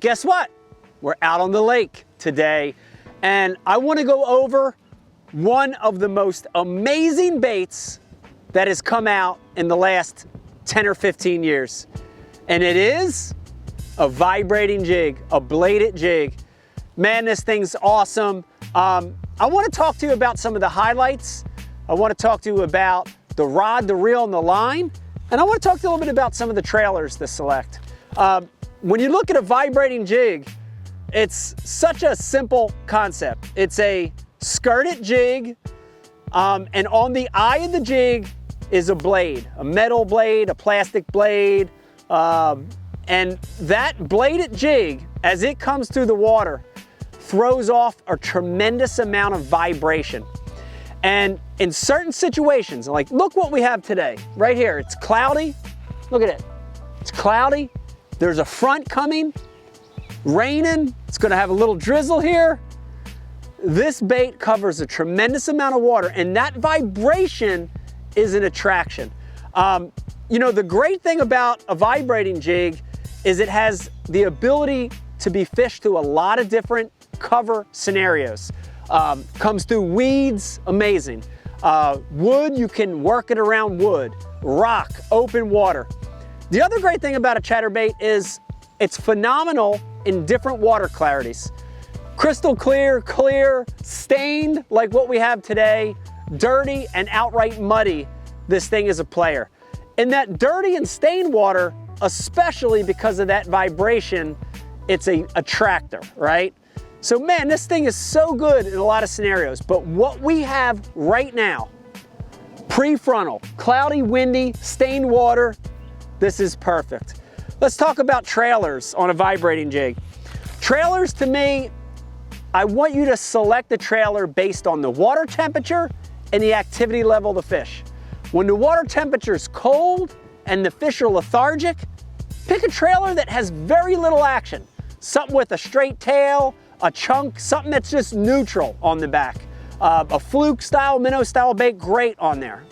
Guess what? We're out on the lake today, and I want to go over one of the most amazing baits that has come out in the last 10 or 15 years. And it is a vibrating jig, a bladed jig. Man, this thing's awesome. I want to talk to you about some of the highlights. I want to talk to you about the rod, the reel, and the line. And I want to talk to you a little bit about some of the trailers to select. When you look at a vibrating jig, it's such a simple concept. It's a skirted jig, and on the eye of the jig is a blade, a metal blade, a plastic blade, and that bladed jig, as it comes through the water, throws off a tremendous amount of vibration. And in certain situations, like look what we have today, right here, it's cloudy, look at it, it's cloudy, there's a front coming, raining, it's gonna have a little drizzle here. This bait covers a tremendous amount of water, and that vibration is an attraction. You know, the great thing about a vibrating jig is it has the ability to be fished through a lot of different cover scenarios. Comes through weeds, amazing. Wood, you can work it around wood. Rock, open water. The other great thing about a chatterbait is it's phenomenal in different water clarities. Crystal clear, clear, stained like what we have today, dirty and outright muddy, this thing is a player. In that dirty and stained water, especially because of that vibration, it's a attractor, right? So man, this thing is so good in a lot of scenarios, but what we have right now, prefrontal, cloudy, windy, stained water, this is perfect. Let's talk about trailers on a vibrating jig. Trailers, to me, I want you to select the trailer based on the water temperature and the activity level of the fish. When the water temperature is cold and the fish are lethargic, pick a trailer that has very little action. Something with a straight tail, a chunk, something that's just neutral on the back. A fluke style, minnow style bait, great on there.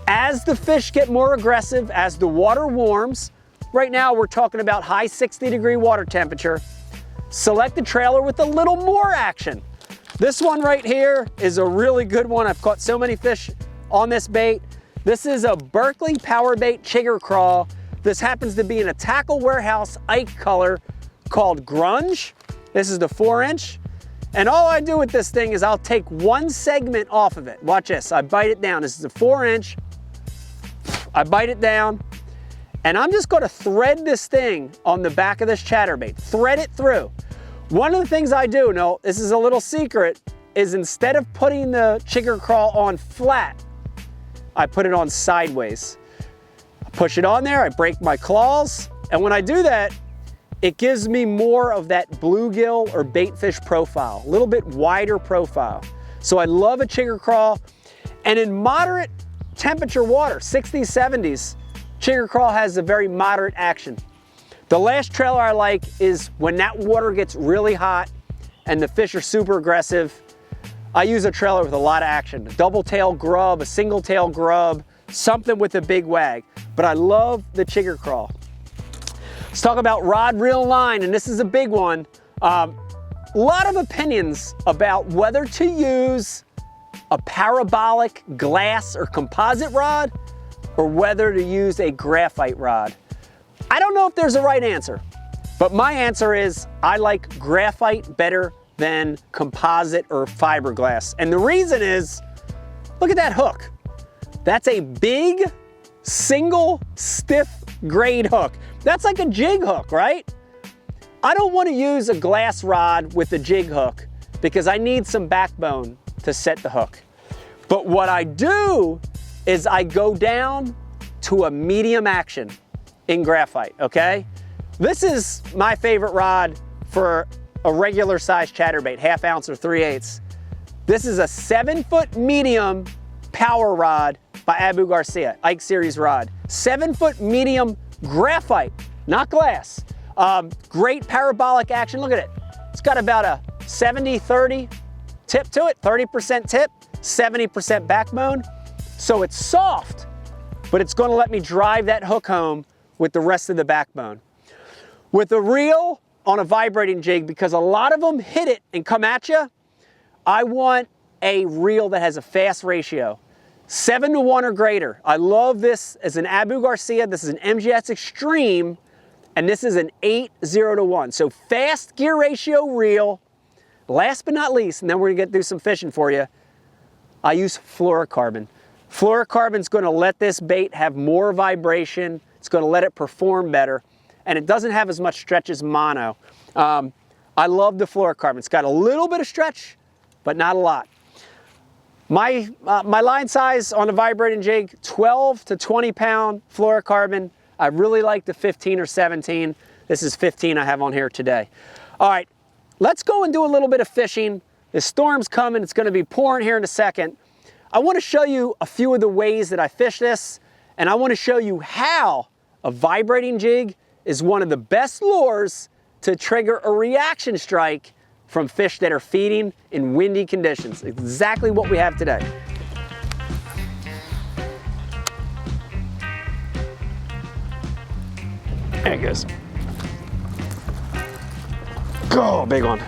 As the fish get more aggressive, as the water warms, right now we're talking about high 60-degree water temperature, select a trailer with a little more action. This one right here is a really good one. I've caught so many fish on this bait. This is a Berkley power bait chigger crawl. This happens to be in a Tackle Warehouse Ike color called Grunge. This is the 4-inch. And all I do with this thing is I'll take one segment off of it. Watch this, I bite it down. This is a 4-inch. I bite it down, and I'm just gonna thread this thing on the back of this chatterbait, thread it through. One of the things I do, no, this is a little secret, is instead of putting the chigger crawl on flat, I put it on sideways. I push it on there, I break my claws, and when I do that, it gives me more of that bluegill or baitfish profile, a little bit wider profile. So I love a chigger crawl, and in moderate temperature water, 60s, 70s, chigger crawl has a very moderate action. The last trailer I like is when that water gets really hot and the fish are super aggressive. I use a trailer with a lot of action, a double tail grub, a single tail grub, something with a big wag. But I love the chigger crawl. Let's talk about rod, reel, line, and this is a big one. A lot of opinions about whether to use a parabolic glass or composite rod or whether to use a graphite rod. I don't know if there's a right answer, but my answer is I like graphite better than composite or fiberglass. And the reason is, look at that hook. That's a big, single, stiff grade hook. That's like a jig hook, right? I don't want to use a glass rod with a jig hook because I need some backbone to set the hook. But what I do is I go down to a medium action in graphite, okay? This is my favorite rod for a regular size chatterbait, 1/2 ounce or 3/8. This is a 7-foot medium power rod by Abu Garcia, Ike Series rod. 7-foot medium graphite, not glass. Great parabolic action, look at it. It's got about a 70-30 tip to it, 30% tip, 70% backbone. So it's soft, but it's gonna let me drive that hook home with the rest of the backbone. With a reel, on a vibrating jig, because a lot of them hit it and come at you, I want a reel that has a fast ratio. 7 to 1 or greater. I love this as an Abu Garcia. This is an MGS Extreme, and this is an 8-0 to 1. So fast gear ratio reel. Last but not least, and then we're gonna do some fishing for you, I use fluorocarbon. Fluorocarbon's gonna let this bait have more vibration. It's gonna let it perform better, and it doesn't have as much stretch as mono. I love the fluorocarbon. It's got a little bit of stretch, but not a lot. My line size on a vibrating jig, 12 to 20 pound fluorocarbon. I really like the 15 or 17. This is 15 I have on here today. All right, let's go and do a little bit of fishing. The storm's coming, it's gonna be pouring here in a second. I wanna show you a few of the ways that I fish this, and I wanna show you how a vibrating jig is one of the best lures to trigger a reaction strike from fish that are feeding in windy conditions. Exactly what we have today. There it goes. Go, big one.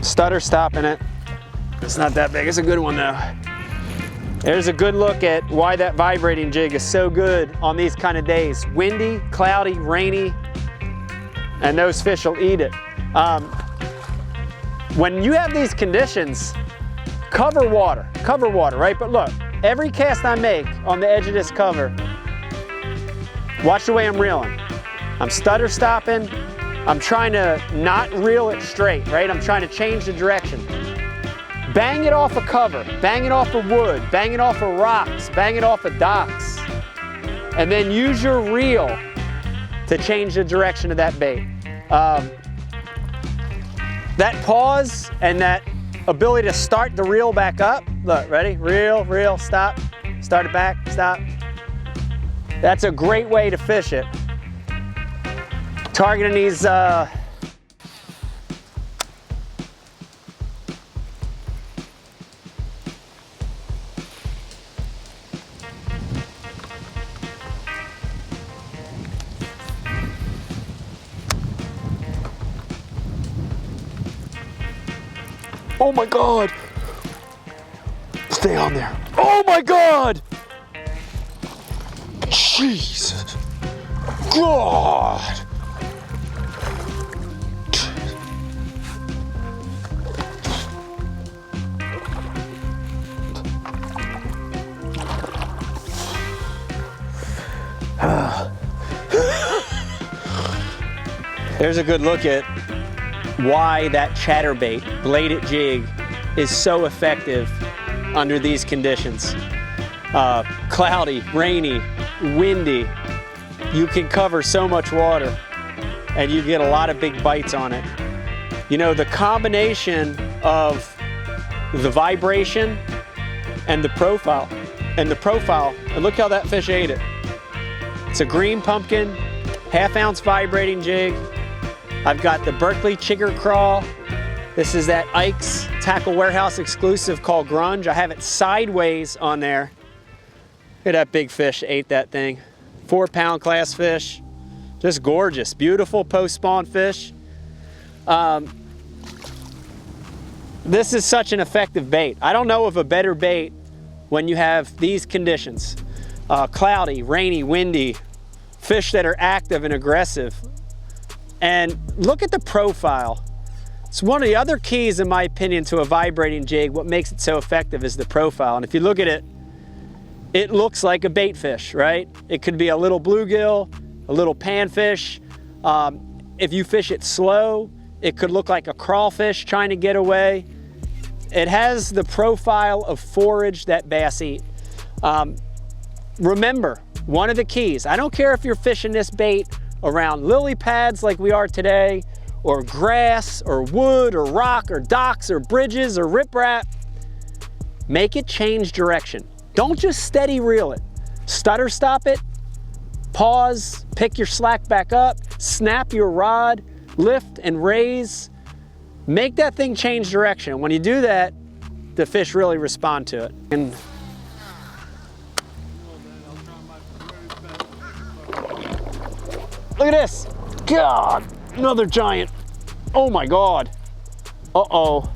Stutter stopping it. It's not that big, it's a good one though. There's a good look at why that vibrating jig is so good on these kind of days. Windy, cloudy, rainy, and those fish will eat it. When you have these conditions, cover water, right? But look, every cast I make on the edge of this cover, watch the way I'm reeling. I'm stutter stopping. I'm trying to not reel it straight, right? I'm trying to change the direction. Bang it off a cover, bang it off of wood, bang it off of rocks, bang it off of docks, and then use your reel to change the direction of that bait. That pause and that ability to start the reel back up, look, ready? Reel, reel, stop, start it back, stop. That's a great way to fish it. Targeting these, oh my God! Stay on there. Oh my God! Jesus! God! There's a good look at why that chatterbait, bladed jig, is so effective under these conditions. Cloudy, rainy, windy, you can cover so much water and you get a lot of big bites on it. You know, the combination of the vibration and the profile, and look how that fish ate it. It's a green pumpkin, half-ounce vibrating jig. I've got the Berkeley Chigger Crawl. This is that Ike's Tackle Warehouse exclusive called Grunge. I have it sideways on there. Look at that big fish, ate that thing. 4-pound class fish. Just gorgeous, beautiful post-spawn fish. This is such an effective bait. I don't know of a better bait when you have these conditions. Cloudy, rainy, windy, fish that are active and aggressive. And look at the profile. It's one of the other keys, in my opinion, to a vibrating jig. What makes it so effective is the profile. And if you look at it, it looks like a bait fish, right? It could be a little bluegill, a little panfish. If you fish it slow, it could look like a crawfish trying to get away. It has the profile of forage that bass eat. Remember, one of the keys, I don't care if you're fishing this bait around lily pads like we are today, or grass, or wood, or rock, or docks, or bridges, or riprap, make it change direction. Don't just steady reel it. Stutter stop it, pause, pick your slack back up, snap your rod, lift and raise. Make that thing change direction. When you do that, the fish really respond to it. And look at this. God, Another giant. Oh my God. Uh-oh.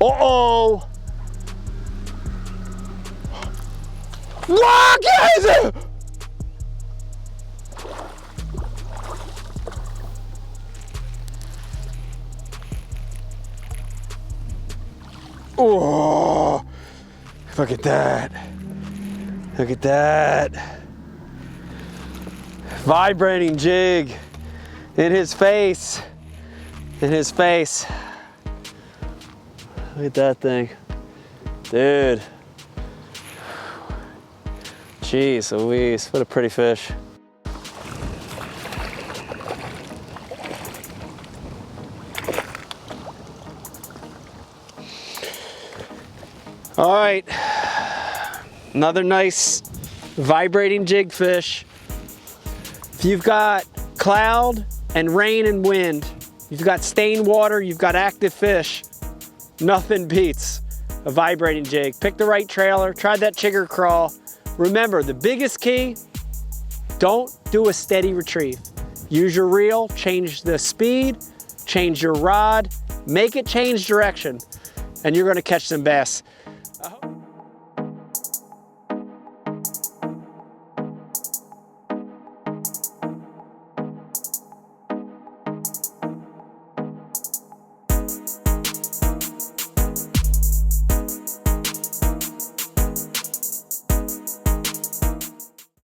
Uh-oh. Look, guys! Oh, look at that. Look at that. Vibrating jig in his face. In his face. Look at that thing. Dude. Jeez Louise, what a pretty fish. All right, another nice vibrating jig fish. If you've got cloud and rain and wind, you've got stained water, you've got active fish, nothing beats a vibrating jig. Pick the right trailer, try that chigger crawl. Remember, the biggest key, don't do a steady retrieve. Use your reel, change the speed, change your rod, make it change direction, and you're gonna catch some bass.